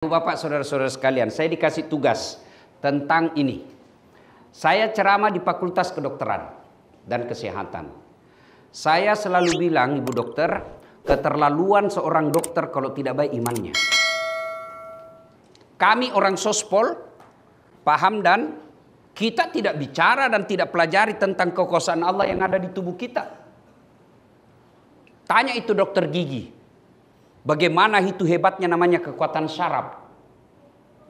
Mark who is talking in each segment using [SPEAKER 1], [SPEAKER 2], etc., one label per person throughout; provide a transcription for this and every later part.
[SPEAKER 1] Bapak, saudara-saudara sekalian, saya dikasih tugas tentang ini. Saya ceramah di Fakultas Kedokteran dan Kesehatan. Saya selalu bilang, Ibu Dokter, keterlaluan seorang dokter kalau tidak baik imannya. Kami orang sospol paham dan kita tidak bicara dan tidak pelajari tentang kekuasaan Allah yang ada di tubuh kita. Tanya itu dokter gigi. Bagaimana itu hebatnya namanya kekuatan syaraf.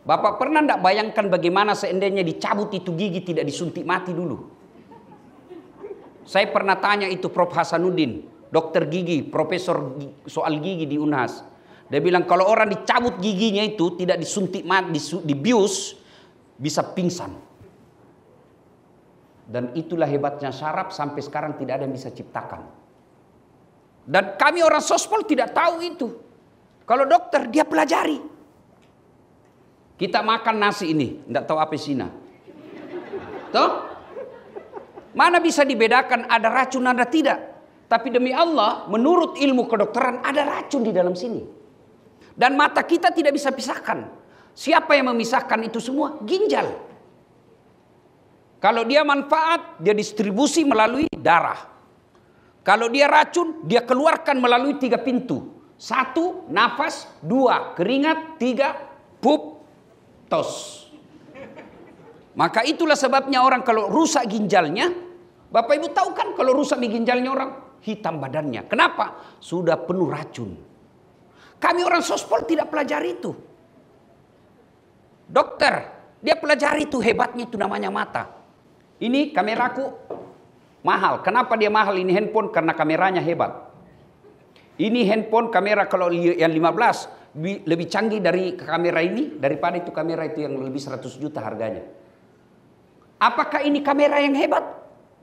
[SPEAKER 1] Bapak pernah tidak bayangkan bagaimana seandainya dicabut itu gigi tidak disuntik mati dulu. Saya pernah tanya itu Prof. Hasanuddin, dokter gigi, profesor soal gigi di Unhas. Dia bilang kalau orang dicabut giginya itu tidak disuntik mati, dibius, bisa pingsan. Dan itulah hebatnya syaraf, sampai sekarang tidak ada yang bisa ciptakan. Dan kami orang sospol tidak tahu itu. Kalau dokter dia pelajari. Kita makan nasi ini, tidak tahu apa isinya. Toh? Mana bisa dibedakan ada racun ada tidak? Tapi demi Allah, menurut ilmu kedokteran ada racun di dalam sini. Dan mata kita tidak bisa pisahkan. Siapa yang memisahkan itu semua? Ginjal. Kalau dia manfaat, dia distribusi melalui darah. Kalau dia racun, dia keluarkan melalui 3 pintu. 1, nafas. 2, keringat. 3, pup, tos. Maka itulah sebabnya orang kalau rusak ginjalnya, Bapak Ibu tahu kan kalau rusak ginjalnya orang, hitam badannya. Kenapa? Sudah penuh racun. Kami orang sospol tidak pelajari itu. Dokter, dia pelajari itu, hebatnya itu namanya mata. Ini kameraku mahal. Kenapa dia mahal ini handphone? Karena kameranya hebat. Ini handphone kamera kalau yang 15 lebih canggih dari kamera ini daripada itu kamera itu yang lebih 100 juta harganya. Apakah ini kamera yang hebat?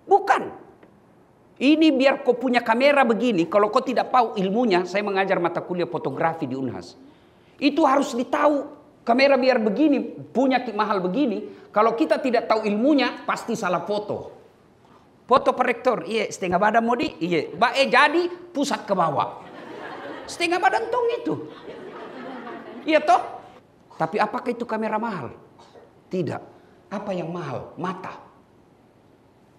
[SPEAKER 1] Bukan. Ini biar kau punya kamera begini, kalau kau tidak tahu ilmunya, saya mengajar mata kuliah fotografi di Unhas. Itu harus ditahu. Kamera biar begini, punya mahal begini, kalau kita tidak tahu ilmunya pasti salah foto. Foto proyektor, iya setengah badan modi, iya. Jadi pusat ke bawah. Setengah badan tong itu. Iya toh? Tapi apakah itu kamera mahal? Tidak. Apa yang mahal? Mata.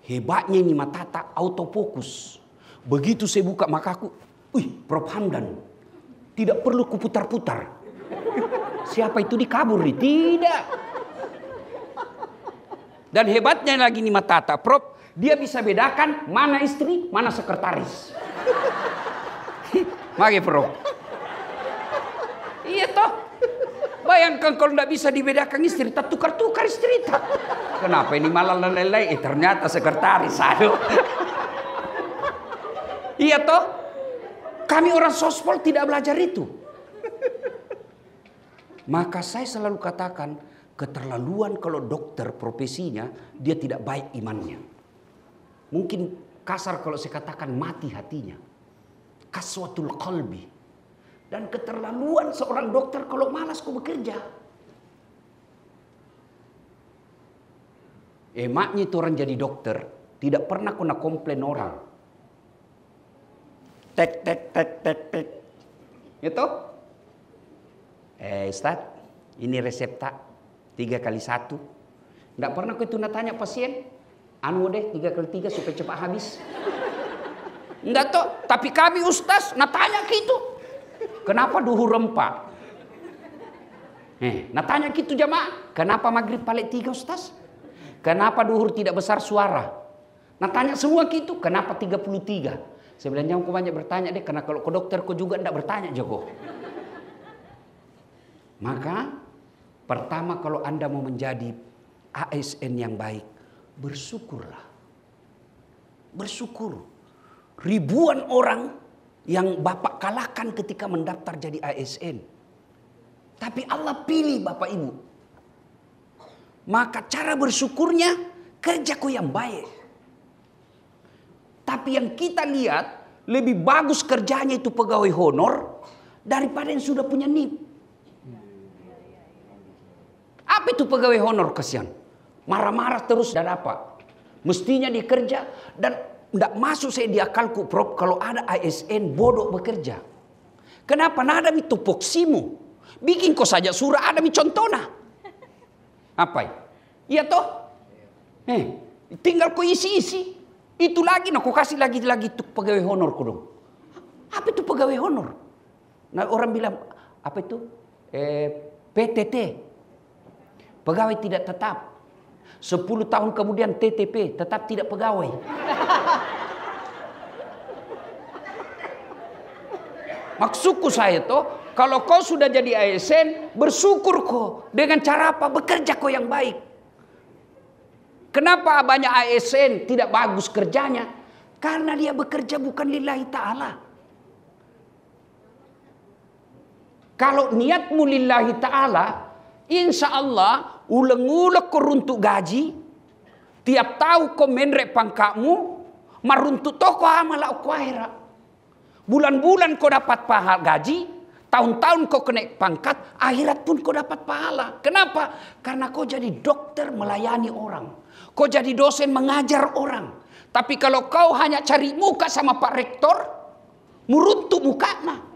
[SPEAKER 1] Hebatnya ini mata tak autofokus. Begitu saya buka makaku, Prof. Hamdan. Tidak perlu kuputar-putar. Siapa itu dikabur nih? Tidak. Dan hebatnya lagi nih mata tak, Prof. Dia bisa bedakan mana istri, mana sekretaris. Mari Prof. Iya toh. Bayangkan kalau tidak bisa dibedakan istri, tak tukar-tukar istri tak. Kenapa ini malah lelai? Ternyata sekretaris. Aduh. Iya toh. Kami orang sospol tidak belajar itu. Maka saya selalu katakan, keterlaluan kalau dokter profesinya, dia tidak baik imannya. Mungkin kasar kalau saya katakan mati hatinya. Kaswatul qalbi. Dan keterlaluan seorang dokter kalau malas kau bekerja. Emaknya itu orang jadi dokter, tidak pernah kena komplain orang. Tek. Itu? Ustaz, ini resep tak 3x1. Tidak pernah kau itu tanya pasien. Anu deh 3x3 supaya cepat habis. Enggak toh, tapi kami Ustaz natanya gitu. Kenapa duhur rempah? Natanya gitu jamaah. Kenapa maghrib paling 3 Ustaz? Kenapa duhur tidak besar suara? Natanya semua gitu. Kenapa 33? Sebenarnya aku banyak bertanya deh. Karena kalau ke dokter kau juga tidak bertanya Joko. Maka pertama kalau Anda mau menjadi ASN yang baik, bersyukurlah. Bersyukur. Ribuan orang yang Bapak kalahkan ketika mendaftar jadi ASN. Tapi Allah pilih Bapak Ibu. Maka cara bersyukurnya kerjaku yang baik. Tapi yang kita lihat lebih bagus kerjanya itu pegawai honor daripada yang sudah punya NIP. Apa itu pegawai honor kasihan? Marah-marah terus dan apa? Mestinya dia kerja dan tidak masuk saya di akalku Prof kalau ada ASN bodoh bekerja. Kenapa? Nada itu poksimu. Bikin kau saja surah ada mi contohna. Apa ya? Iya toh? Tinggal kau isi-isi. Itu lagi, nah kau kasih lagi itu pegawai honor kau dong. Apa itu pegawai honor? Nah orang bilang, apa itu? PTT. Pegawai tidak tetap. 10 tahun kemudian TTP, tetap tidak pegawai. Maksudku saya toh, kalau kau sudah jadi ASN, bersyukur kau. Dengan cara apa? Bekerja kau yang baik. Kenapa banyak ASN tidak bagus kerjanya? Karena dia bekerja bukan lillahi ta'ala. Kalau niatmu lillahi ta'ala, insya Allah ulang-ulang kau runtuk gaji, tiap tahu kau menrek pangkatmu, maruntuk toko amal aku akhirat. Bulan-bulan kau dapat pahala gaji, tahun-tahun kau kena pangkat, akhirat pun kau dapat pahala. Kenapa? Karena kau jadi dokter melayani orang. Kau jadi dosen mengajar orang. Tapi kalau kau hanya cari muka sama Pak Rektor, muruntuk mukanya.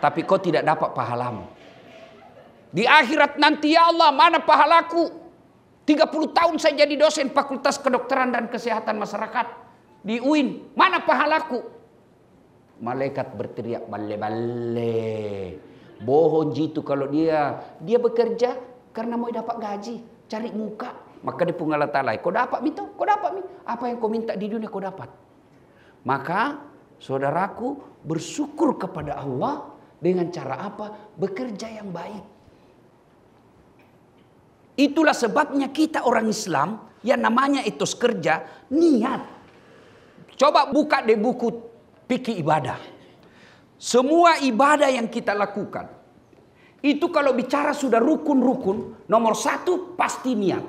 [SPEAKER 1] Tapi kau tidak dapat pahalamu. Di akhirat nanti, ya Allah, mana pahalaku? 30 tahun saya jadi dosen Fakultas Kedokteran dan Kesehatan Masyarakat di UIN. Mana pahalaku? Malaikat berteriak balle-balle. Bohong jitu kalau dia bekerja karena mau dapat gaji, cari muka. Maka dia punggala talai. Kau dapat mito? Kau dapat mi? Apa yang kau minta di dunia kau dapat. Maka saudaraku bersyukur kepada Allah dengan cara apa? Bekerja yang baik. Itulah sebabnya kita orang Islam yang namanya etos kerja, niat. Coba buka deh buku fikih ibadah. Semua ibadah yang kita lakukan, itu kalau bicara sudah rukun-rukun, nomor 1 pasti niat.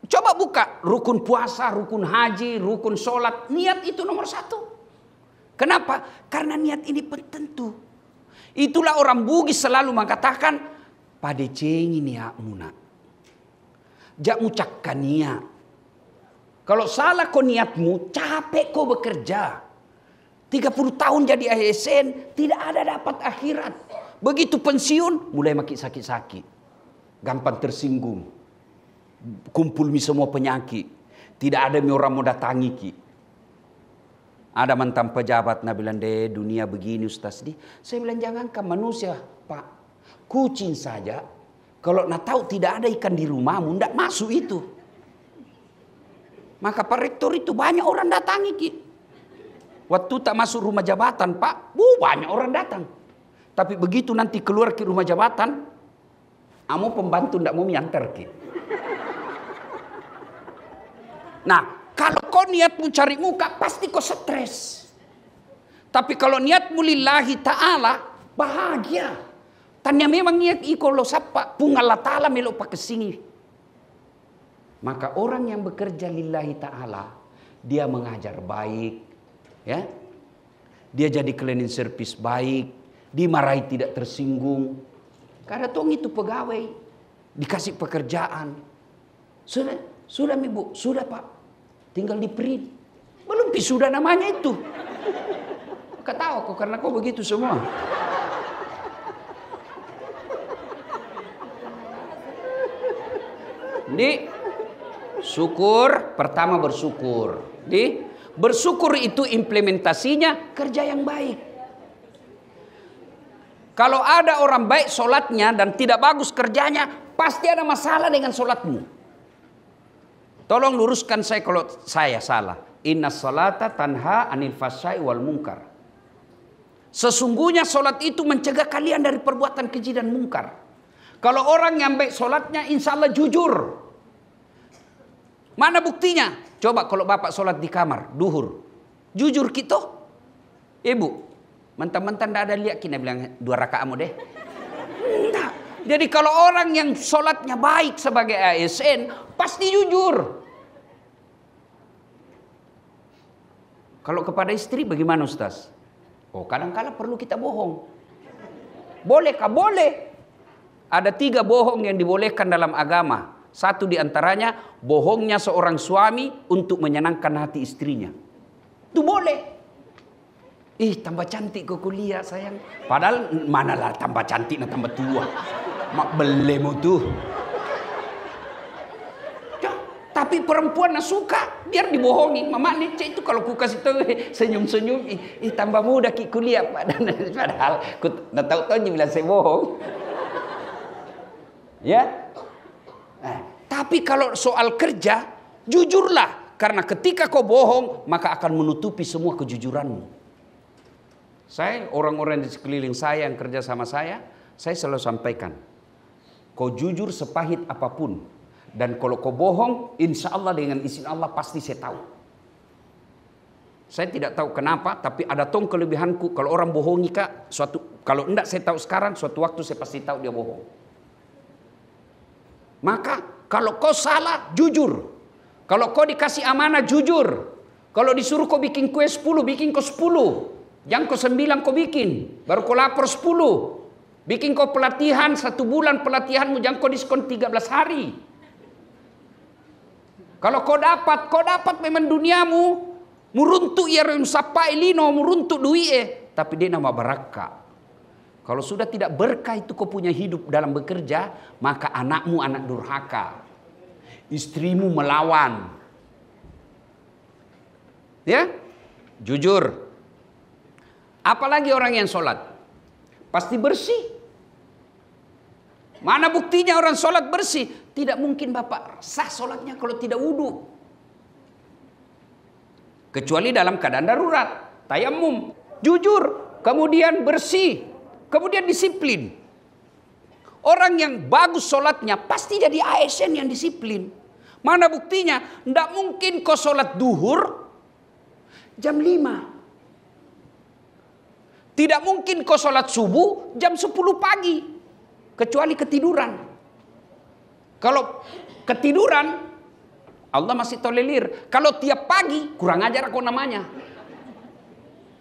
[SPEAKER 1] Coba buka rukun puasa, rukun haji, rukun sholat, niat itu nomor 1. Kenapa? Karena niat ini penentu. Itulah orang Bugis selalu mengatakan, pada cengi niatmu nak. Jak mucakkan niat. Kalau salah kau niatmu, capek kau bekerja. 30 tahun jadi ASN, tidak ada dapat akhirat. Begitu pensiun, mulai makin sakit-sakit. Gampang tersinggung. Kumpul mi semua penyakit. Tidak ada mi orang mau datangi ki. Ada mantan pejabat, nah bilang, deh dunia begini Ustaz. Saya bilang, jangankan manusia Pak. Kucing saja, kalau nak tahu tidak ada ikan di rumahmu, tidak masuk itu. Maka Pak Rektor itu banyak orang datangi ki. Waktu tak masuk rumah jabatan Pak, banyak orang datang. Tapi begitu nanti keluar ke rumah jabatan, kamu pembantu tidak mau miantar ki. Nah, kalau kau niatmu cari muka, pasti kau stres. Tapi kalau niatmu lillahi ta'ala, bahagia. Tanya memang niat iko lo sapa, pungal ta'ala melo pakai sini. Maka orang yang bekerja lillahi ta'ala, dia mengajar baik, ya, dia jadi cleaning service baik, dimarahi tidak tersinggung. Karena tong itu pegawai, dikasih pekerjaan. Sudah ibu, sudah Pak, tinggal di print. Belum sudah namanya itu. Ketawa kok karena kau begitu semua. Syukur, pertama bersyukur. Bersyukur itu implementasinya kerja yang baik. Kalau ada orang baik sholatnya dan tidak bagus kerjanya, pasti ada masalah dengan sholatmu. Tolong luruskan saya kalau saya salah. Inna salata tanha anil fahsya'i wal munkar. Sesungguhnya sholat itu mencegah kalian dari perbuatan keji dan mungkar. Kalau orang yang baik sholatnya, insya Allah jujur. Mana buktinya? Coba kalau bapak sholat di kamar, duhur. Jujur gitu? Ibu, mantan-mantan tidak ada lihat kina bilang 2 rakaatmu deh. Enggak. Jadi kalau orang yang sholatnya baik sebagai ASN, pasti jujur. Kalau kepada istri bagaimana Ustaz? Oh, kadang-kadang perlu kita bohong. Bolehkah? Boleh. Ada 3 bohong yang dibolehkan dalam agama. Satu di antaranya, bohongnya seorang suami untuk menyenangkan hati istrinya. Itu boleh. Tambah cantik kok kuliah sayang. Padahal manalah tambah cantik nah tambah tua. Mak belemu tuh. Tapi perempuan suka biar dibohongi. Mama Nece itu kalau ku kasih tahu senyum-senyum, tambah muda ki kuliah padahal ku tahu-tahu bilang saya bohong. Ya. Tapi kalau soal kerja, jujurlah, karena ketika kau bohong maka akan menutupi semua kejujuranmu. Saya orang-orang di sekeliling saya yang kerja sama saya selalu sampaikan, kau jujur sepahit apapun. Dan kalau kau bohong, insya Allah dengan izin Allah pasti saya tahu. Saya tidak tahu kenapa, tapi ada tong kelebihanku. Kalau orang bohongi kak, kalau enggak saya tahu sekarang, suatu waktu saya pasti tahu dia bohong. Maka kalau kau salah, jujur. Kalau kau dikasih amanah, jujur. Kalau disuruh kau bikin kue 10, bikin kau 10. Jangan kau 9 kau bikin, baru kau lapor 10. Bikin kau pelatihan 1 bulan pelatihanmu, jangan kau diskon 13 hari. Kalau kau dapat memang duniamu, muruntuk ya rem sapai lino, muruntuk duit tapi dia nama berkah. Kalau sudah tidak berkah itu kau punya hidup dalam bekerja, maka anakmu anak durhaka. Istrimu melawan. Ya? Jujur. Apalagi orang yang sholat. Pasti bersih. Mana buktinya orang sholat bersih? Tidak mungkin Bapak sah sholatnya kalau tidak wudhu. Kecuali dalam keadaan darurat. Tayamum. Jujur. Kemudian bersih. Kemudian disiplin. Orang yang bagus sholatnya pasti jadi ASN yang disiplin. Mana buktinya? Tidak mungkin kau sholat duhur jam 5. Tidak mungkin kau sholat subuh jam 10 pagi. Kecuali ketiduran. Kalau ketiduran, Allah masih tolerir. Kalau tiap pagi, kurang ajar kau namanya.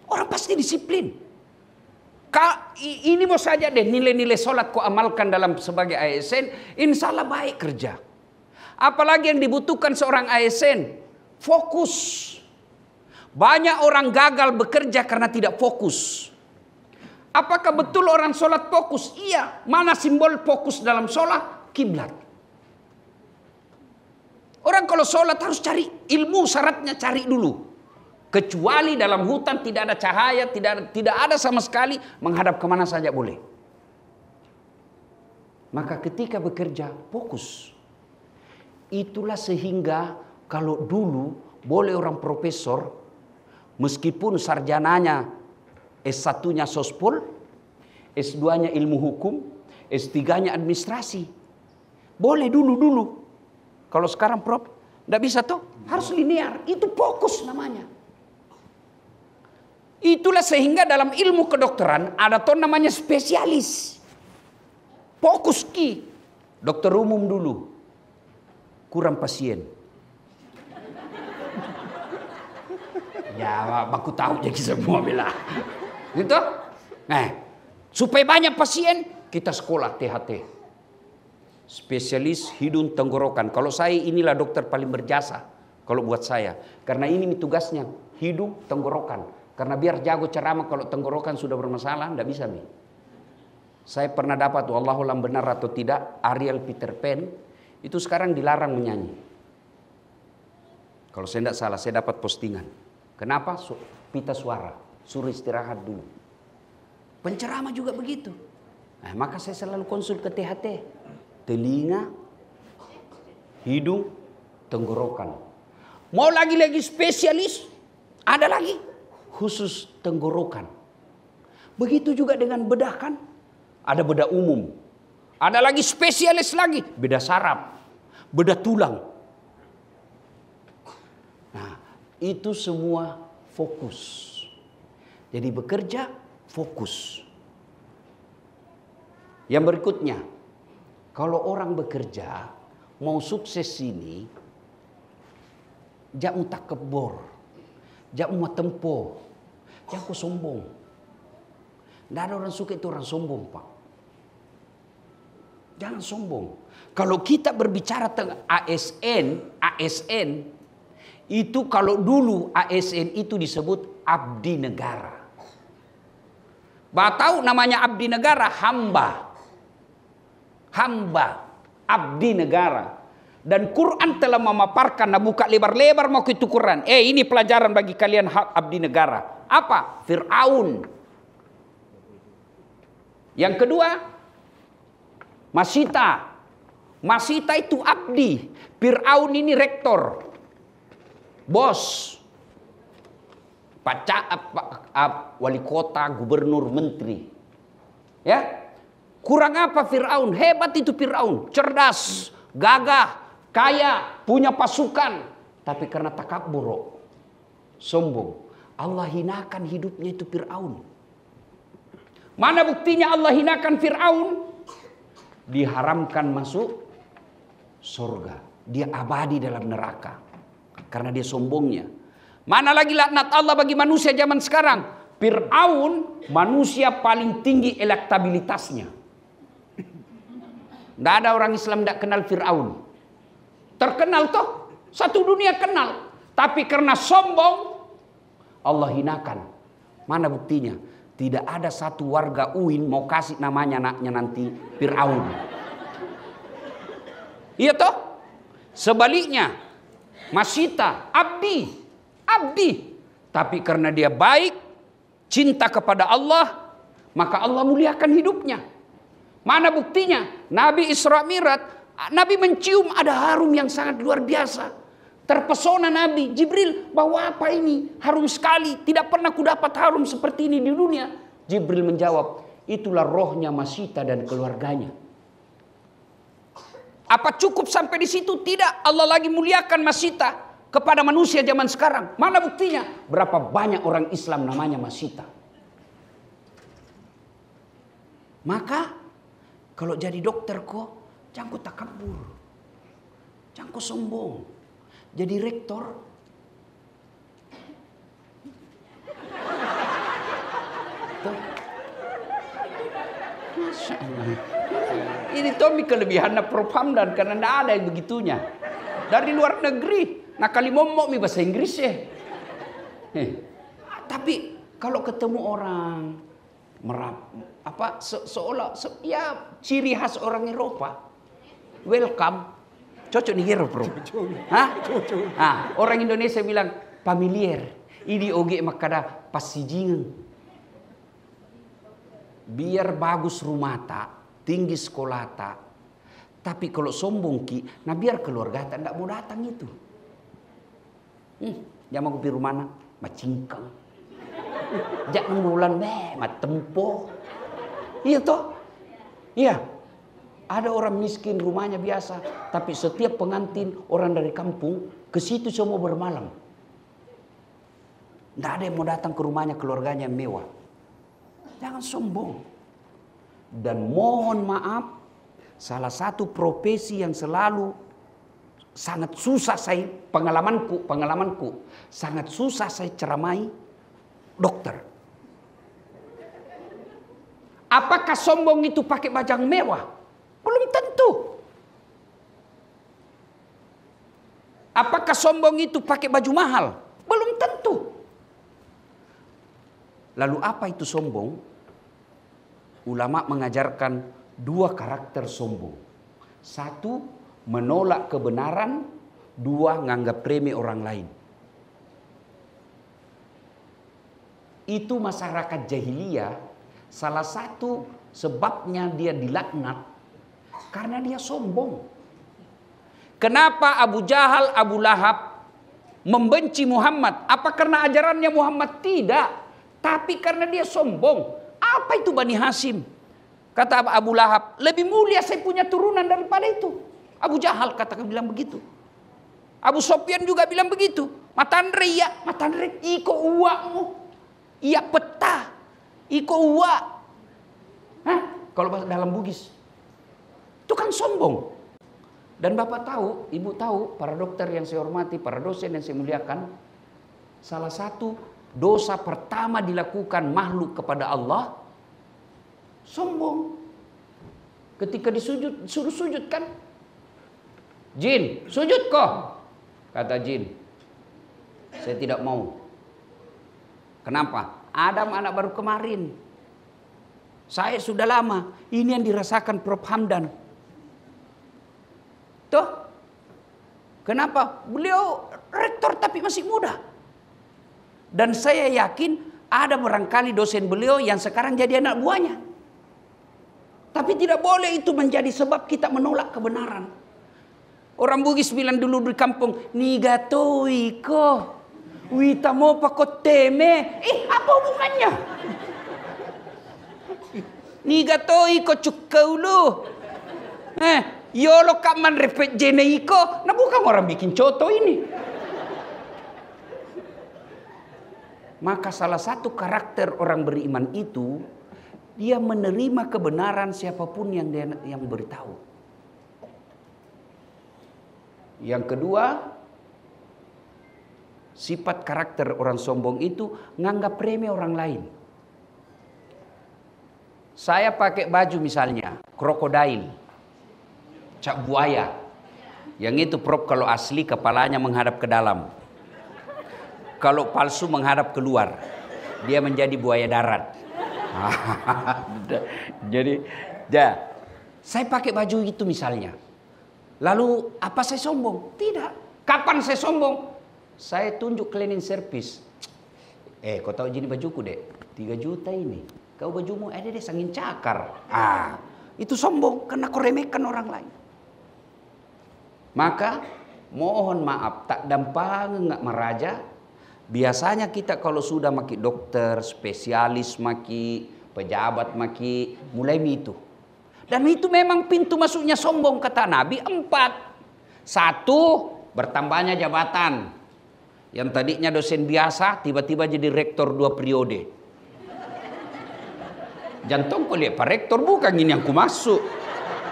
[SPEAKER 1] Orang pasti disiplin. Ini mau saja deh nilai-nilai sholat kau amalkan dalam sebagai ASN, insya Allah baik kerja. Apalagi yang dibutuhkan seorang ASN, fokus. Banyak orang gagal bekerja karena tidak fokus. Apakah betul orang sholat fokus? Iya. Mana simbol fokus dalam sholat? Kiblat. Orang kalau sholat harus cari ilmu, syaratnya cari dulu. Kecuali dalam hutan tidak ada cahaya, tidak ada sama sekali, menghadap kemana saja boleh. Maka ketika bekerja, fokus. Itulah sehingga kalau dulu boleh orang profesor, meskipun sarjananya S1-nya sospol, S2-nya ilmu hukum, S3-nya administrasi. Boleh dulu. Kalau sekarang Prof, tidak bisa tuh, harus linear. Itu fokus namanya. Itulah sehingga dalam ilmu kedokteran ada tuh namanya spesialis. Fokus ki. Dokter umum dulu. Kurang pasien. Ya, aku tahu jadi semua bila. Gitu? Nah, supaya banyak pasien, kita sekolah THT. Spesialis hidung tenggorokan. Kalau saya inilah dokter paling berjasa kalau buat saya. Karena ini tugasnya, hidung tenggorokan. Karena biar jago ceramah kalau tenggorokan sudah bermasalah, tidak bisa nih. Saya pernah dapat, wallahualam benar atau tidak, Ariel Peter Pan itu sekarang dilarang menyanyi. Kalau saya tidak salah, saya dapat postingan. Kenapa? Pita suara, suruh istirahat dulu. Penceramah juga begitu. Nah, maka saya selalu konsul ke THT. Telinga, hidung, tenggorokan. Mau lagi-lagi spesialis, ada lagi khusus tenggorokan. Begitu juga dengan bedah kan. Ada bedah umum. Ada lagi spesialis lagi, bedah saraf, bedah tulang. Nah, itu semua fokus. Jadi bekerja fokus. Yang berikutnya, kalau orang bekerja mau sukses ini, jangan takabur, jangan matempo, jangan sombong. Tidak ada orang suka itu orang sombong, Pak. Jangan sombong. Kalau kita berbicara tentang ASN itu kalau dulu ASN itu disebut abdi negara. Tahu namanya abdi negara? Hamba. Hamba. Abdi negara. Dan Quran telah memaparkan, nah buka lebar-lebar mau ke itu Quran. Ini pelajaran bagi kalian abdi negara. Apa? Fir'aun. Yang kedua, Masita. Masita itu abdi. Fir'aun ini rektor. Bos. Wali kota, gubernur, menteri. Ya. Kurang apa Fir'aun? Hebat itu Fir'aun. Cerdas, gagah, kaya, punya pasukan. Tapi karena takabur, sombong, Allah hinakan hidupnya itu Fir'aun. Mana buktinya Allah hinakan Fir'aun? Diharamkan masuk surga. Dia abadi dalam neraka. Karena dia sombongnya. Mana lagi laknat Allah bagi manusia zaman sekarang? Fir'aun manusia paling tinggi elektabilitasnya. Tidak ada orang Islam tidak kenal Fir'aun. Terkenal toh. Satu dunia kenal. Tapi karena sombong, Allah hinakan. Mana buktinya? Tidak ada satu warga UIN mau kasih namanya anaknya nanti Fir'aun. Iya toh? Sebaliknya, Masita, abdi. Abdi. Tapi karena dia baik, cinta kepada Allah, maka Allah muliakan hidupnya. Mana buktinya? Nabi Isra Mi'raj, Nabi mencium ada harum yang sangat luar biasa. Terpesona Nabi. Jibril, bawa apa ini? Harum sekali. Tidak pernah kudapat harum seperti ini di dunia. Jibril menjawab, itulah rohnya Masita dan keluarganya. Apa cukup sampai di situ? Tidak. Allah lagi muliakan Masita kepada manusia zaman sekarang. Mana buktinya? Berapa banyak orang Islam namanya Masita. Maka kalau jadi dokter kok jangan takabur. Jangan sombong. Jadi rektor Masya Allah. Ini Tommy kelebihannya Prof Hamdan karena tidak ada yang begitunya. Dari luar negeri. Nah kali momok mi bahasa Inggris ya. Tapi kalau ketemu orang seolah ya ciri khas orang Eropa. Welcome. Cocok nih hero bro. Hah? Orang Indonesia bilang familiar. Ini oge makada pasijingan. Biar bagus rumah tinggi sekolah tapi kalau sombong ki, nah biar keluarga tak mau datang itu. Jangan mau pergi rumah macingkang. Jangan bulan tempo. Iya toh? Iya. Ada orang miskin rumahnya biasa, tapi setiap pengantin orang dari kampung ke situ semua bermalam. Tidak ada yang mau datang ke rumahnya keluarganya yang mewah. Jangan sombong. Dan mohon maaf, salah satu profesi yang selalu sangat susah saya pengalamanku sangat susah saya ceramai dokter. Apakah sombong itu pakai bajang mewah? Belum tentu. Apakah sombong itu pakai baju mahal? Belum tentu. Lalu apa itu sombong? Ulama mengajarkan dua karakter sombong. Satu, menolak kebenaran. Dua, nganggap remeh orang lain. Itu masyarakat jahiliyah. Salah satu sebabnya dia dilaknat karena dia sombong. Kenapa Abu Jahal, Abu Lahab membenci Muhammad? Apa karena ajarannya Muhammad? Tidak. Tapi karena dia sombong. Apa itu Bani Hashim? Kata Abu Lahab, lebih mulia saya punya turunan daripada itu. Abu Jahal katakan bilang begitu. Abu Sofyan juga bilang begitu. Matandre iko uakmu. Iya peta. Iko uak. Kalau dalam Bugis. Itu kan sombong. Dan Bapak tahu, Ibu tahu, para dokter yang saya hormati, para dosen yang saya muliakan. Salah satu dosa pertama dilakukan makhluk kepada Allah, sombong. Ketika suruh sujud kan, jin, sujud kok. Kata jin, saya tidak mau. Kenapa? Adam anak baru kemarin. Saya sudah lama. Ini yang dirasakan Prof. Hamdan. Tuh. Kenapa? Beliau rektor tapi masih muda. Dan saya yakin ada barangkali dosen beliau yang sekarang jadi anak buahnya. Tapi tidak boleh itu menjadi sebab kita menolak kebenaran. Orang Bugis bilang dulu di kampung, nigatoi ko, wita mo pakoteme. Apa hubungannya? Nigatoi ko cukkaulu. Yolo kaman repet jeneiko. Nah bukan orang bikin coto ini. Maka salah satu karakter orang beriman itu, dia menerima kebenaran siapapun yang beritahu. Yang kedua, sifat karakter orang sombong itu nganggap remeh orang lain. Saya pakai baju misalnya krokodil, cap buaya. Yang itu Prof kalau asli kepalanya menghadap ke dalam. Kalau palsu menghadap keluar. Dia menjadi buaya darat. Jadi, saya pakai baju itu misalnya. Lalu apa saya sombong? Tidak. Kapan saya sombong? Saya tunjuk cleaning service. Kau tahu gini bajuku dek? 3 juta ini. Kau bajumu ada deh sangin cakar. Itu sombong karena kau remehkan orang lain. Maka mohon maaf tak dampang nggak meraja. Biasanya kita kalau sudah maki dokter, spesialis maki, pejabat maki, mulai itu. Dan itu memang pintu masuknya sombong kata Nabi 4. 1, bertambahnya jabatan. Yang tadinya dosen biasa tiba-tiba jadi rektor 2 periode. Jantung kau lihat Pak Rektor bukan ini yang ku masuk.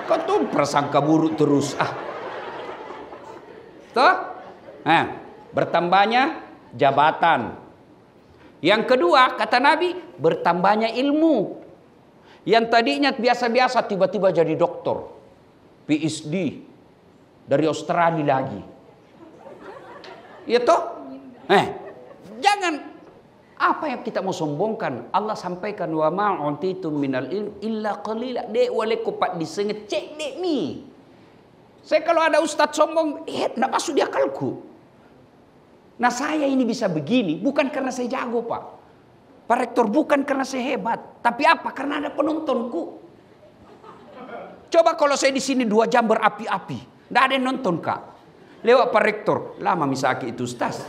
[SPEAKER 1] Kau tuh prasangka buruk terus. Tuh? Bertambahnya jabatan. Yang kedua kata Nabi bertambahnya ilmu. Yang tadinya biasa-biasa tiba-tiba jadi doktor, PhD dari Australia lagi. Ya toh? Jangan apa yang kita mau sombongkan. Allah sampaikan wa ma untitum minal ilm illa qalila. Dek waleku pak disengecek dek mi. Saya kalau ada ustaz sombong, enggak masuk di akalku. Nah saya ini bisa begini bukan karena saya jago Pak. Pak Rektor bukan karena saya hebat, tapi apa? Karena ada penontonku. Coba kalau saya di sini 2 jam berapi-api, nggak ada yang nonton Kak. Lewat Pak Rektor, lama misaki itu Ustaz.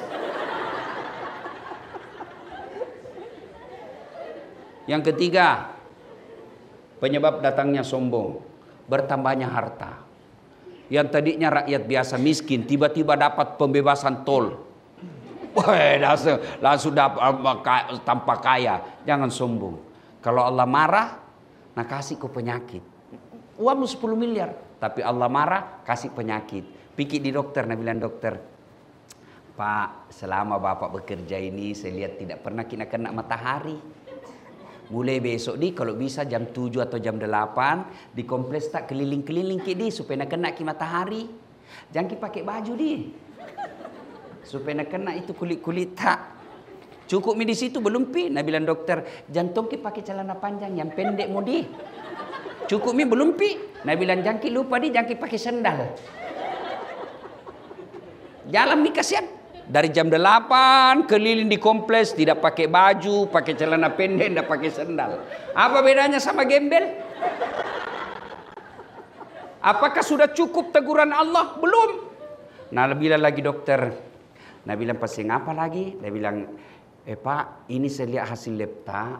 [SPEAKER 1] Yang ketiga, penyebab datangnya sombong, bertambahnya harta. Yang tadinya rakyat biasa miskin, tiba-tiba dapat pembebasan tol. Wah, langsung tanpa kaya. Jangan sombong. Kalau Allah marah, nah kasih kau penyakit. Uangmu 10 miliar, tapi Allah marah, kasih penyakit. Pikir di dokter, nah bilang dokter, Pak, selama Bapak bekerja ini, saya lihat tidak pernah kena matahari. Mulai besok di, kalau bisa jam 7 atau jam 8, di kompleks tak keliling-keliling ke di, supaya nak kena matahari. Jangan pakai baju di. Supaya nak kena itu kulit-kulit tak. Cukup mi di situ belum pi. Nah bilang dokter, jantung ki pakai celana panjang yang pendek modi. Cukup mi belum pi. Nah bilang jangki lupa di, jangki pakai sendal. Jalan mi kasihan. Dari jam 8 keliling di kompleks tidak pakai baju, pakai celana pendek, tidak pakai sendal. Apa bedanya sama gembel? Apakah sudah cukup teguran Allah? Belum. Nah bilang lagi dokter. Nah bilang pasien apa lagi? Dia bilang, Pak ini saya lihat hasil lab tak.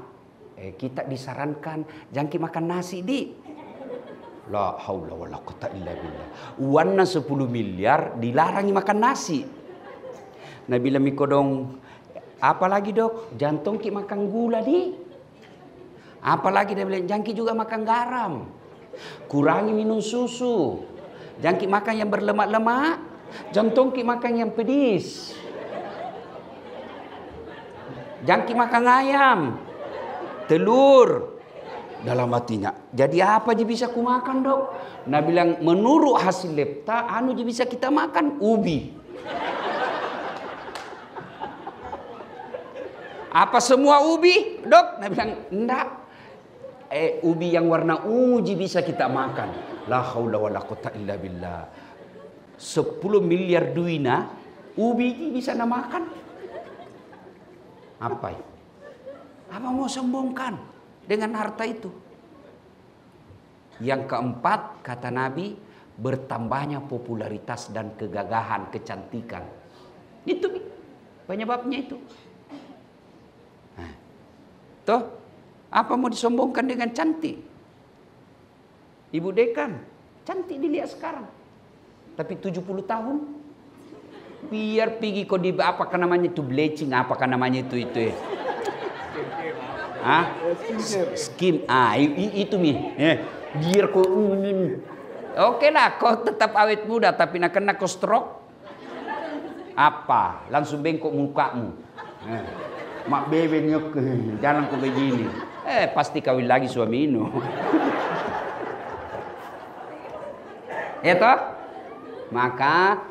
[SPEAKER 1] Kita disarankan jangan makan nasi di. La haula wala quwata illa billah. Uangnya 10 miliar dilarangi makan nasi. Nah bilang miko dong, apa lagi dok? Jantung ki makan gula di. Apalagi dia bilang jangan juga makan garam. Kurangi minum susu. Jangan makan yang berlemak-lemak. Jantung ki makan yang pedis. Jangan makan ayam, telur. Dalam hatinya, jadi apa je bisa ku makan dok? Nah bilang menurut hasil lepta, anu je bisa kita makan ubi. Apa semua ubi dok? Nah bilang enggak. ubi yang warna uji bisa kita makan. La haula wala quwata illa billah. 10 miliar duina ubi ini bisa na makan. Apa itu? Apa mau sombongkan dengan harta itu? Yang keempat, kata Nabi, bertambahnya popularitas dan kegagahan, kecantikan. Itu penyebabnya itu. Nah, toh, apa mau disombongkan dengan cantik? Ibu Dekan, cantik dilihat sekarang. Tapi 70 tahun, biar pergi kau di apa namanya itu bleaching, apakah namanya itu ya. Ah, skim, itu nih. Biar kau oke lah, kau tetap awet muda, tapi nak kena kau stroke, apa? Langsung bengkok mukamu. Mak bebe nyok, jangan kau begini. Pasti kawin lagi suami ini. Ya toh? Maka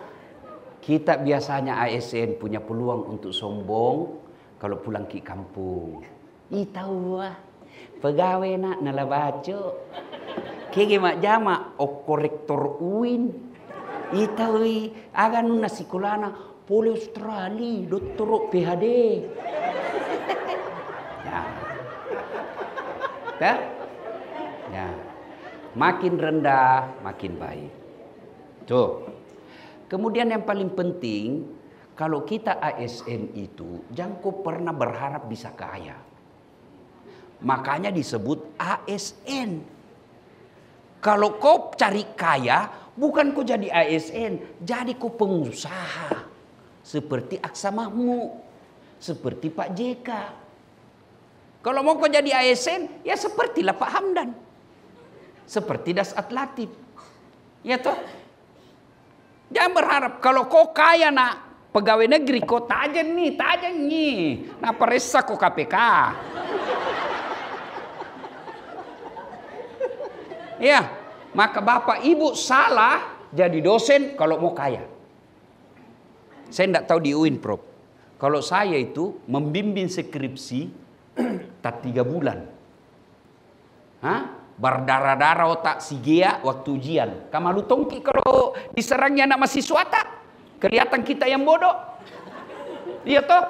[SPEAKER 1] kita biasanya ASN punya peluang untuk sombong kalau pulang ke kampung. Tahu wah, pegawai nak nala baca. Kege mak jama o korektor UIN. Tahu aga nuna sikulana poli Australia doktor PhD. Ya. Ya. Makin rendah makin baik. Tuh. Kemudian yang paling penting, kalau kita ASN itu jangan kau pernah berharap bisa kaya. Makanya disebut ASN. Kalau kau cari kaya, bukan kau jadi ASN, jadi kau pengusaha. Seperti Aksa Mahmud, seperti Pak JK. Kalau mau kau jadi ASN, ya sepertilah Pak Hamdan. Seperti Dasat Latif. Ya toh? Jangan berharap kalau kau kaya nak pegawai negeri kau tajan nih. Nah peresa kau KPK. Ya, maka bapak ibu salah jadi dosen kalau mau kaya. Saya tidak tahu di UIN, Prof. Kalau saya itu membimbing skripsi tak 3 bulan. Hah? Berdarah-darah otak si Gea waktu ujian. Kamalu tongki kalau diserangnya anak mahasiswa tak? Kelihatan kita yang bodoh. Iya toh?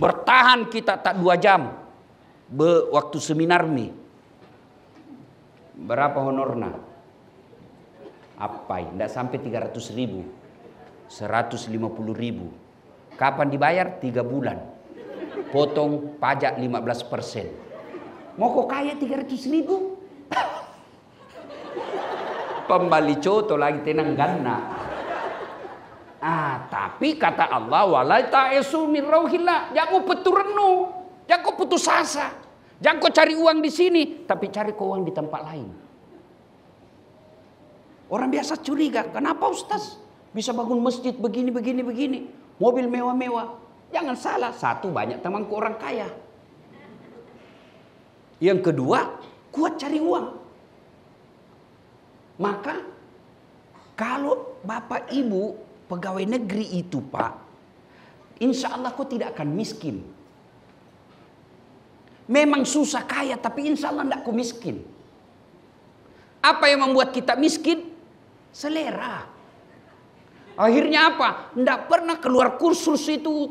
[SPEAKER 1] Bertahan kita tak 2 jam. Waktu seminar mi. Berapa honornya? Apa? Tidak sampai 300.000. 150.000. Kapan dibayar? 3 bulan. Potong pajak 15%. Mau kok kaya 300.000? Pembali coto lagi tenang gana. Tapi kata Allah wala ta'esu min rauhillah. Jangan peturenu, jangan putus asa. Jangan kau cari uang di sini, tapi cari kau uang di tempat lain. Orang biasa curiga, kenapa Ustaz bisa bangun masjid begini. Mobil mewah-mewah. Jangan salah, satu banyak temanku orang kaya. Yang kedua, kuat cari uang. Maka kalau bapak ibu pegawai negeri itu Pak, insya Allah kau tidak akan miskin. Memang susah kaya tapi insya Allah tidak kau miskin. Apa yang membuat kita miskin? Selera. Akhirnya apa? Tidak pernah keluar kursus itu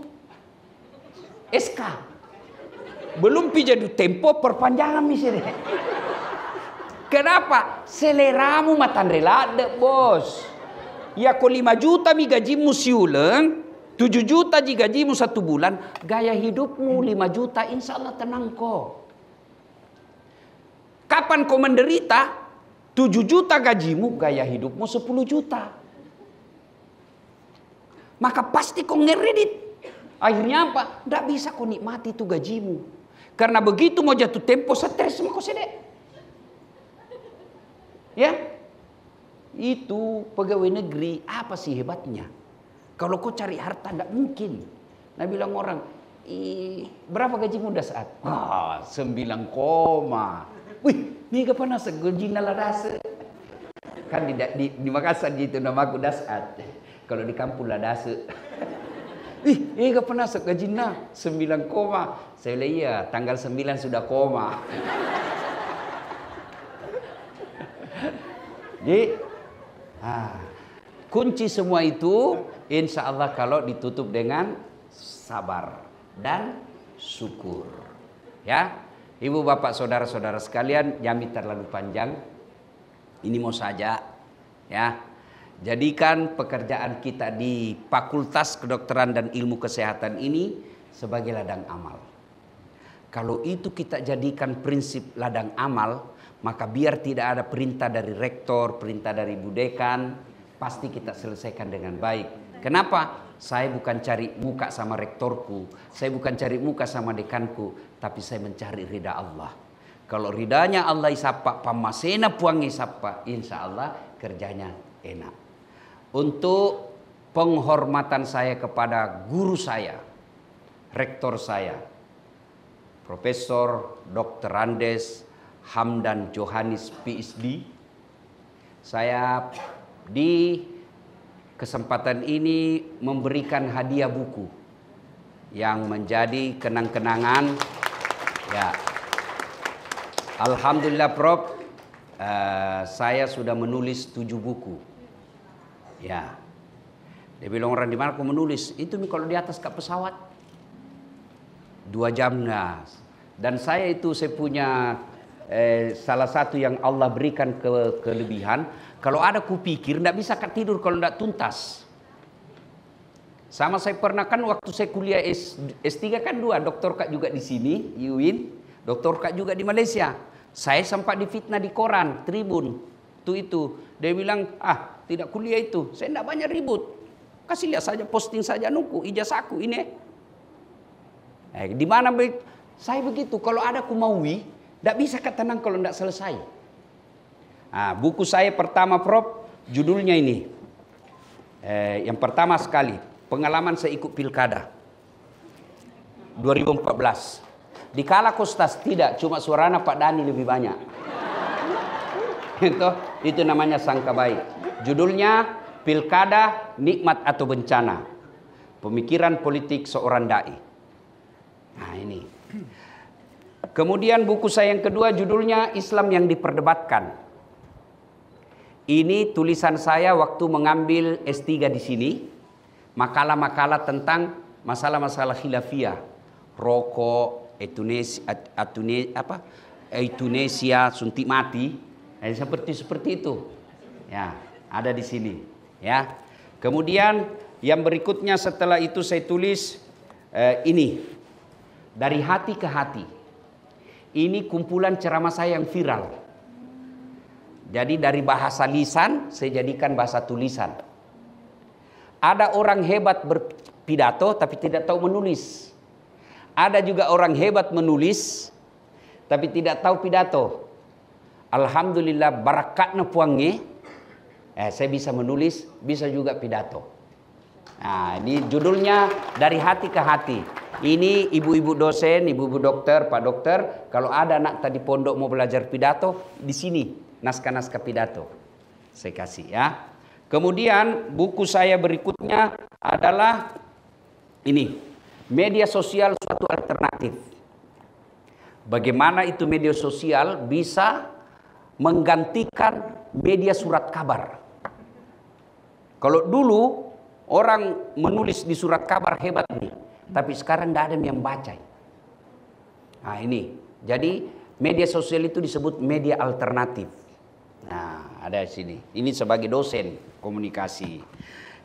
[SPEAKER 1] SK. Belum pijadu tempo perpanjangan misalnya. Kenapa? Seleramu matan relade bos. Ya kau 5 juta mi gajimu siulang, 7 juta ji gajimu 1 bulan, gaya hidupmu 5 juta insya Allah tenang kok. Kapan kau menderita? 7 juta gajimu, gaya hidupmu 10 juta. Maka pasti kau ngeredit. Akhirnya apa? Tidak bisa kau nikmati itu gajimu. Karena begitu mau jatuh tempo stres sama kau sedek. Ya, itu pegawai negeri apa sih hebatnya? Kalau kau cari harta tidak mungkin. Nah bilang orang, berapa gajimu dah saat? 9 koma. Wih, ini kapan nasa gaji naladase? Kan di Makassar gitu nama aku dasat. Kalau di kampung ladase. Ini kapan nasa gaji na 9 koma? Saya bilang iya, tanggal 9 sudah koma. Jadi, kunci semua itu insya Allah kalau ditutup dengan sabar dan syukur. Ya, ibu bapak saudara-saudara sekalian, jami terlalu panjang. Ini mau saja, ya. Jadikan pekerjaan kita di Fakultas Kedokteran dan Ilmu Kesehatan ini sebagai ladang amal. Kalau itu kita jadikan prinsip ladang amal, maka biar tidak ada perintah dari rektor, perintah dari bu dekan, pasti kita selesaikan dengan baik. Kenapa? Saya bukan cari muka sama rektorku, saya bukan cari muka sama dekanku, tapi saya mencari ridha Allah. Kalau ridhanya Allah isapa, pamasena puang isapa, insya Allah kerjanya enak. Untuk penghormatan saya kepada guru saya, rektor saya, Profesor Dr. Andes Hamdan Johannes PhD. Saya di kesempatan ini memberikan hadiah buku yang menjadi kenang-kenangan. Ya, alhamdulillah Prof, saya sudah menulis 7 buku. Ya, dia bilang orang di mana aku menulis itu kalau di atas kap pesawat 2 jam nah. Dan saya punya salah satu yang Allah berikan kelebihan. Kalau ada kupikir tidak bisa tidur kalau tidak tuntas. Sama saya pernah kan waktu saya kuliah S3 kan 2, doktor Kak juga di sini, UIN, doktor Kak juga di Malaysia. Saya sempat difitnah di koran, Tribun. Itu dia bilang, tidak kuliah itu, saya tidak banyak ribut. Kasih lihat saja, posting saja nuku, ijazahku ini. Di mana saya begitu, kalau ada kumawi, tidak bisa tenang kalau tidak selesai. Buku saya pertama Prof, judulnya ini. Yang pertama sekali, pengalaman saya ikut pilkada 2014. Di Kala Kostas tidak, cuma suaranya Pak Dani lebih banyak. Itu namanya sangka baik. Judulnya Pilkada Nikmat atau Bencana. Pemikiran politik seorang dai. Nah ini. Kemudian buku saya yang kedua judulnya Islam yang diperdebatkan. Ini tulisan saya waktu mengambil S3 di sini. Makalah-makalah tentang masalah-masalah khilafiyah. Rokok, euthanasia, suntik mati. Seperti itu. Ya, ada di sini, ya. Kemudian yang berikutnya setelah itu saya tulis ini. Dari hati ke hati. Ini kumpulan ceramah saya yang viral. Jadi dari bahasa lisan saya jadikan bahasa tulisan. Ada orang hebat berpidato tapi tidak tahu menulis. Ada juga orang hebat menulis tapi tidak tahu pidato. Alhamdulillah barakatnya puangnya, saya bisa menulis, bisa juga pidato. Nah, ini judulnya Dari Hati ke Hati. Ini ibu-ibu dosen, ibu-ibu dokter, Pak Dokter, kalau ada anak tadi pondok mau belajar pidato, di sini naskah-naskah pidato. Saya kasih ya. Kemudian buku saya berikutnya adalah ini, media sosial suatu alternatif. Bagaimana itu media sosial bisa menggantikan media surat kabar. Kalau dulu orang menulis di surat kabar hebat nih, tapi sekarang tidak ada yang baca. Nah ini, jadi media sosial itu disebut media alternatif. Nah ada di sini. Ini sebagai dosen komunikasi.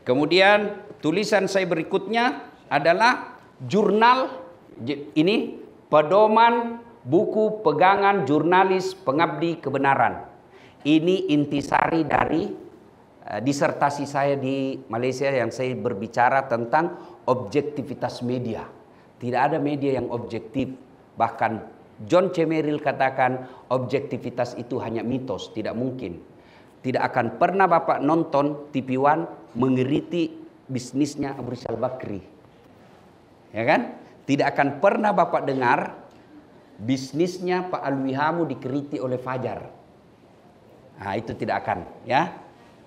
[SPEAKER 1] Kemudian tulisan saya berikutnya adalah jurnal. Ini pedoman buku pegangan jurnalis pengabdi kebenaran. Ini intisari dari disertasi saya di Malaysia yang saya berbicara tentang objektivitas media. Tidak ada media yang objektif. Bahkan John C. Merrill katakan objektivitas itu hanya mitos, tidak mungkin. Tidak akan pernah Bapak nonton TV One mengeriti bisnisnya Abu Rizal Bakri. Ya kan? Tidak akan pernah Bapak dengar bisnisnya Pak Alwi Hamu dikeriti oleh Fajar. Nah, itu tidak akan, ya.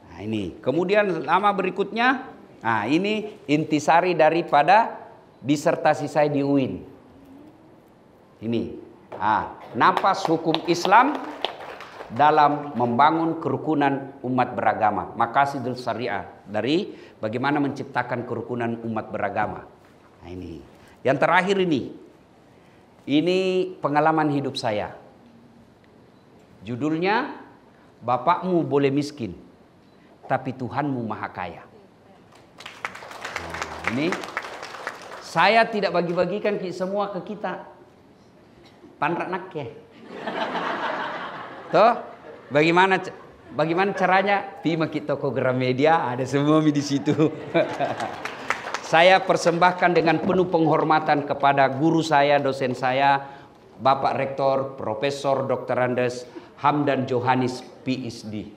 [SPEAKER 1] Nah, ini. Kemudian lama berikutnya, nah ini intisari daripada disertasi saya di UIN. Ini. Nah, napas hukum Islam dalam membangun kerukunan umat beragama. Maqasidul Syariah, dari bagaimana menciptakan kerukunan umat beragama. Nah ini. Yang terakhir ini pengalaman hidup saya. Judulnya, Bapakmu boleh miskin, tapi Tuhanmu maha kaya. Nah, ini saya tidak bagi-bagikan semua ke kita. Panrak nak ya. Toh, bagaimana caranya? Pima kita toko Gramedia, ada semua di situ. Saya persembahkan dengan penuh penghormatan kepada guru saya, dosen saya, Bapak Rektor, Profesor Dr. Andes Hamdan Johanis, PhD.